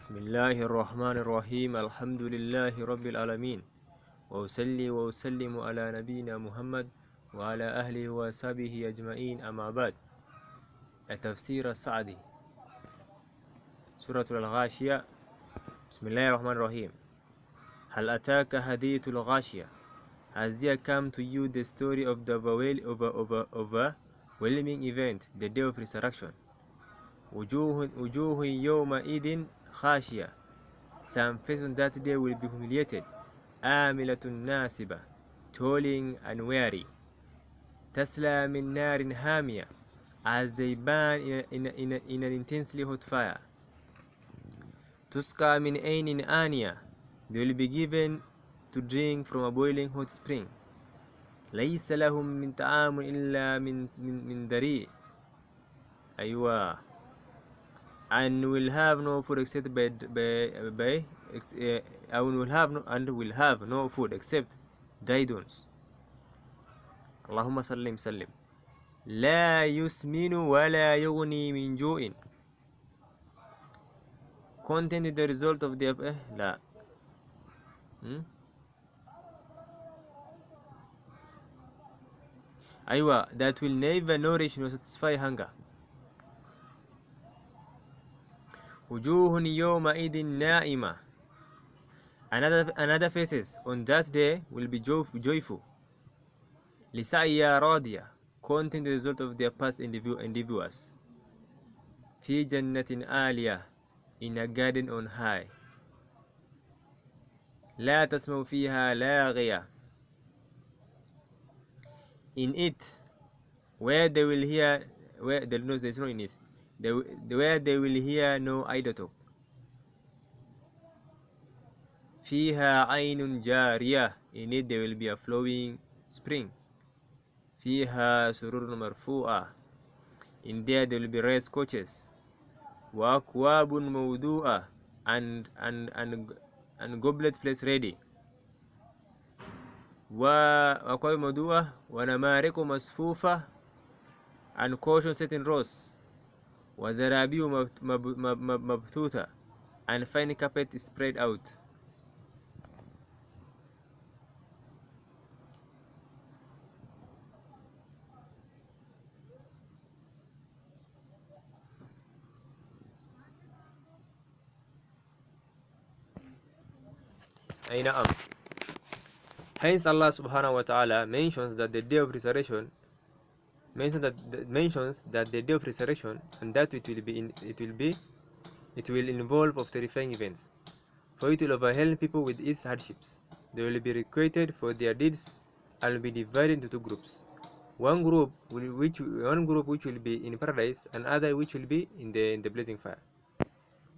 بسم الله الرحمن الرحيم الحمد لله رب العالمين وأصلي وأسلم على نبينا محمد وعلى أهله وصحبه أجمعين أما بعد. التفسير السعدي سورة الغاشية. بسم الله الرحمن الرحيم. هل أتاك حديث الغاشية? Has there come to you the story of the overwhelming event, the day of resurrection? وجوه يومئذ خاشية. Some faces on that day will be humiliated. آملة ناصبة, toiling and weary. تسلى من نار حامية, as they burn in an intensely hot fire. تسقى من عين آنية, they will be given to drink from a boiling hot spring. ليس لهم من طعام إلا من ضريع. أيوة. And will have no food except will have no food except dry bones. اللهم سلم سلم. لا يسمن ولا يغني من جوع. Content the result of the لا أيوة, that will never nourish nor satisfy hunger. وجوه يومئذ نائمة. Another faces on that day will be joyful. لسعيها راضية, counting the result of their past endeavors. في جنة عالية, in a garden on high. لا تسمع فيها لاغية. In it, where they will hear, where there is no in it, where they will hear no idle talk. فيها عين جارية, in it there will be a flowing spring. فيها سرور مرفوعة, in there will be raised coaches. وأكواب موضوعة, and goblet placed ready. وأكواب موضوعة ونمارق مصفوفة, and caution set in rows. وزرابي مبثوثة, and fine carpet is spread out. Hence Allah subhanahu wa ta'ala mentions that the day of resurrection and that it will involve of terrifying events, for it will overwhelm people with its hardships. They will be requited for their deeds and will be divided into two groups. One group which will be in paradise, and other which will be in the blazing fire.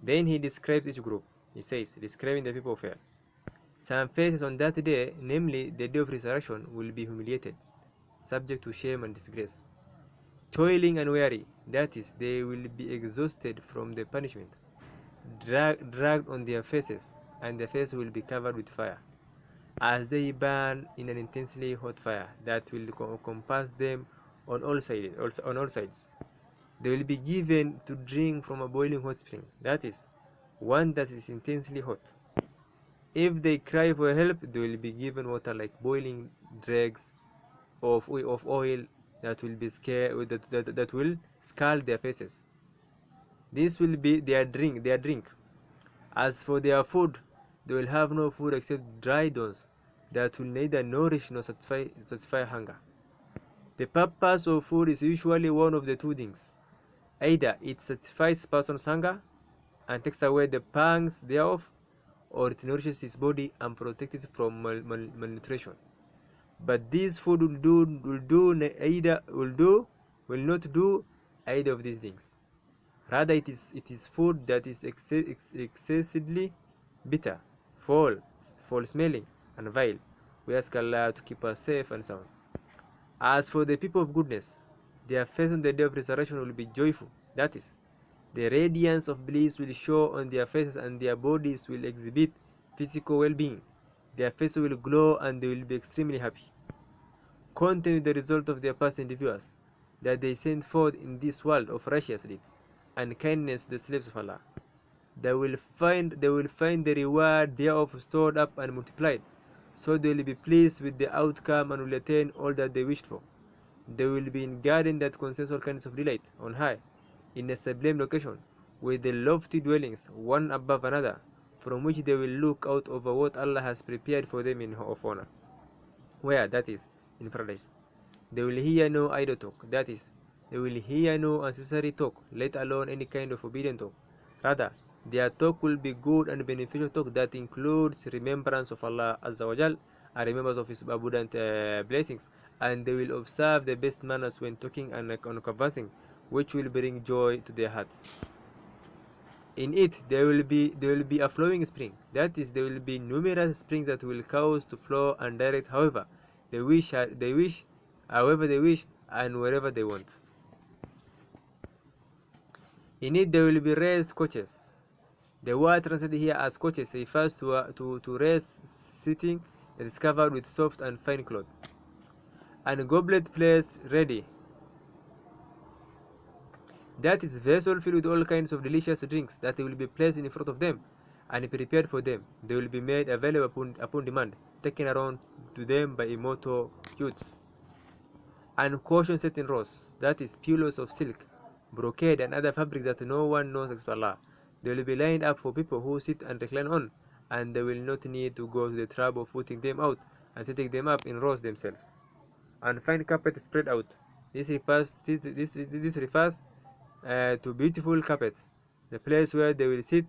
Then he describes each group. He says, describing the people of hell. Some faces on that day, namely the day of resurrection, will be humiliated, subject to shame and disgrace. Toiling and weary, that is, they will be exhausted from the punishment, dragged on their faces, and their faces will be covered with fire, as they burn in an intensely hot fire that will compass them on all sides. They will be given to drink from a boiling hot spring, that is, one that is intensely hot. If they cry for help, they will be given water like boiling dregs of oil that will scald their faces. This will be their drink. As for their food, they will have no food except dry bones that will neither nourish nor satisfy hunger. The purpose of food is usually one of the two things. Either it satisfies person's hunger and takes away the pangs thereof, or it nourishes his body and protects it from malnutrition. But this food will not do either of these things. Rather, it is food that is excessively bitter, foul smelling, and vile. We ask Allah to keep us safe and sound. As for the people of goodness, their face on the day of resurrection will be joyful. That is, the radiance of bliss will show on their faces, and their bodies will exhibit physical well-being. Their faces will glow, and they will be extremely happy. Content the result of their past endeavors, that they sent forth in this world of righteous deeds and kindness to the slaves of Allah. they will find the reward thereof stored up and multiplied. So they will be pleased with the outcome and will attain all that they wished for. They will be in garden that contains all kinds of delight on high, in a sublime location, with the lofty dwellings, one above another, from which they will look out over what Allah has prepared for them of honor. Where? That is, in paradise. They will hear no idle talk, that is, they will hear no unnecessary talk, let alone any kind of forbidden talk. Rather, their talk will be good and beneficial talk that includes remembrance of Allah Azza wa Jal and remembrance of His abundant blessings, and they will observe the best manners when talking and conversing, which will bring joy to their hearts. In it there will be a flowing spring, that is, there will be numerous springs that will cause to flow and direct however they wish, and wherever they want. In it there will be raised coaches. The word translated here as coaches refers to raised sitting that is covered with soft and fine cloth, and a goblet placed ready, that is, vessel filled with all kinds of delicious drinks that will be placed in front of them and prepared for them. They will be made available upon demand, taken around to them by immortal youths. And cushions set in rows, that is, pillows of silk, brocade, and other fabrics that no one knows except Allah. They will be lined up for people who sit and recline on, and they will not need to go to the trouble of putting them out and setting them up in rows themselves. And fine carpet spread out. This refers to beautiful carpets. The place where they will sit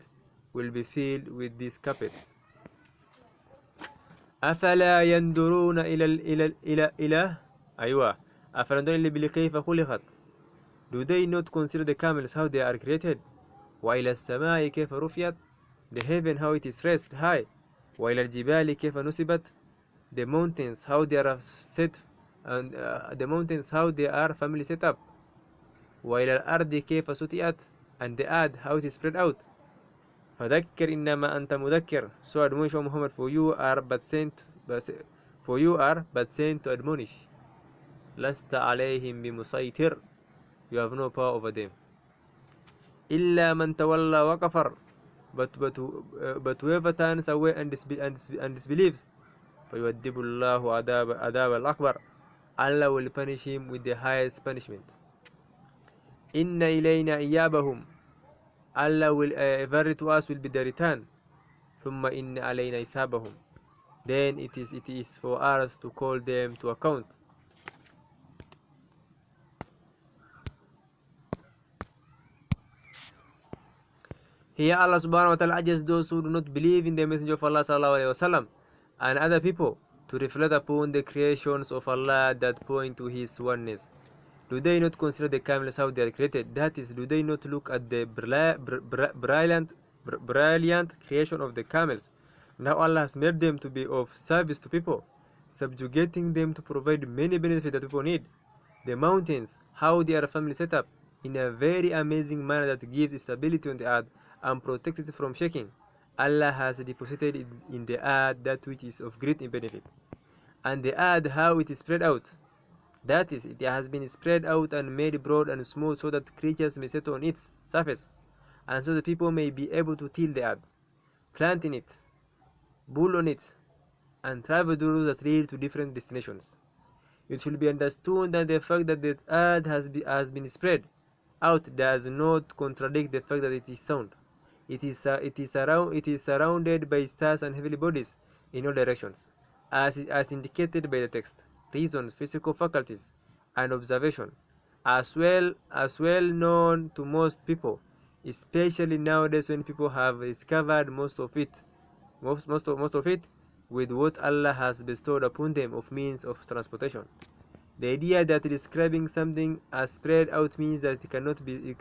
will be filled with these carpets. أفلا ينظرون إلى أيوة أفلا ينظرون الإبل كيف خلقت. Do they not consider the camels how they are created? وإلى السماء كيف رفعت. The heaven how it is raised high. وإلى الجبال كيف نصبت. The mountains how they are set, and the mountains how they are firmly set up. وإلى الأرض كيف سطحت. And the earth how it is spread out. فذكر إنما أنت مذكر. So admonish, O Muhammad, for you are but sent to admonish. لست عليهم بمسيطر. You have no power over them. إلا من تولى وكفر. But whoever turns away and disbelieves, فيؤدب الله عذاب الأكبر. Allah will punish him with the highest punishment. إن إلينا إيابهم. Allah will verily to us will be the return. ثم إن علينا حسابهم. Then it is for us to call them to account. Here Allah subhanahu wa ta'ala urges those who do not believe in the Messenger of Allah sallallahu alayhi wasallam and other people to reflect upon the creations of Allah that point to His oneness. Do they not consider the camels how they are created? That is, do they not look at the brilliant creation of the camels? Now Allah has made them to be of service to people, subjugating them to provide many benefits that people need. The mountains, how they are firmly set up in a very amazing manner that gives stability on the earth and protects it from shaking. Allah has deposited in the earth that which is of great benefit. And the earth, how it is spread out. That is, it has been spread out and made broad and smooth so that creatures may settle on its surface, and so that people may be able to till the earth, plant in it, build on it, and travel the roads that lead to different destinations. It should be understood that the fact that the earth has been spread out does not contradict the fact that it is sound. It is surrounded by stars and heavenly bodies in all directions, as indicated by the text. Reason, physical faculties, and observation, as well known to most people, especially nowadays when people have discovered most of it with what Allah has bestowed upon them of means of transportation. The idea that describing something as spread out means that it cannot be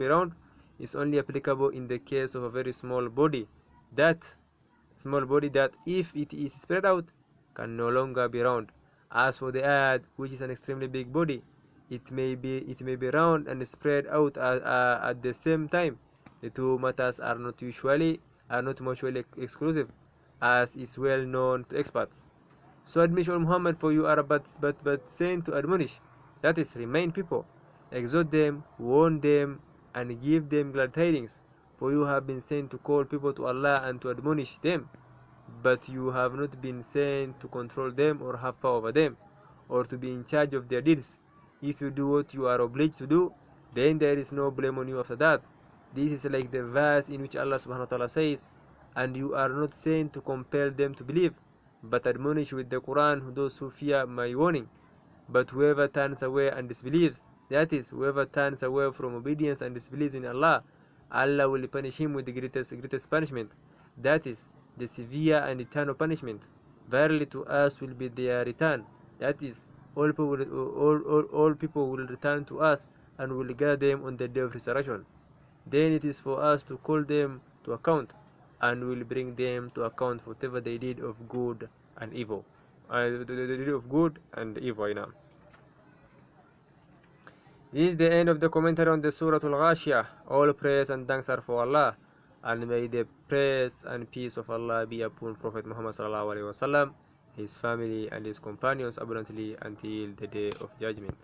round is only applicable in the case of a very small body. That if it is spread out can no longer be round. As for the earth, which is an extremely big body, it may be round and spread out at the same time. The two matters are not mutually exclusive, as is well known to experts. So admonition, Muhammad, for you are but sent to admonish, that is, remind people, exhort them, warn them, and give them glad tidings. for you have been sent to call people to Allah and to admonish them, but you have not been sent to control them or have power over them, or to be in charge of their deeds. If you do what you are obliged to do, then there is no blame on you after that. This is like the verse in which Allah subhanahu wa ta'ala says, and you are not sent to compel them to believe, but admonish with the Quran those who fear my warning. But whoever turns away and disbelieves, that is, whoever turns away from obedience and disbelieves in Allah, Allah will punish him with the greatest punishment, that is, the severe and eternal punishment. Verily to us will be their return, that is, all people will return to us and will gather them on the day of resurrection. Then it is for us to call them to account, and will bring them to account for whatever they did of good and evil. They did of good and evil. This is the end of the commentary on the Soorat Al-Ghaashiyah. All praise and thanks are for Allah, and may the praise and peace of Allah be upon Prophet Muhammad sallallahu alaihi wasallam, his family and his companions abundantly until the day of judgment.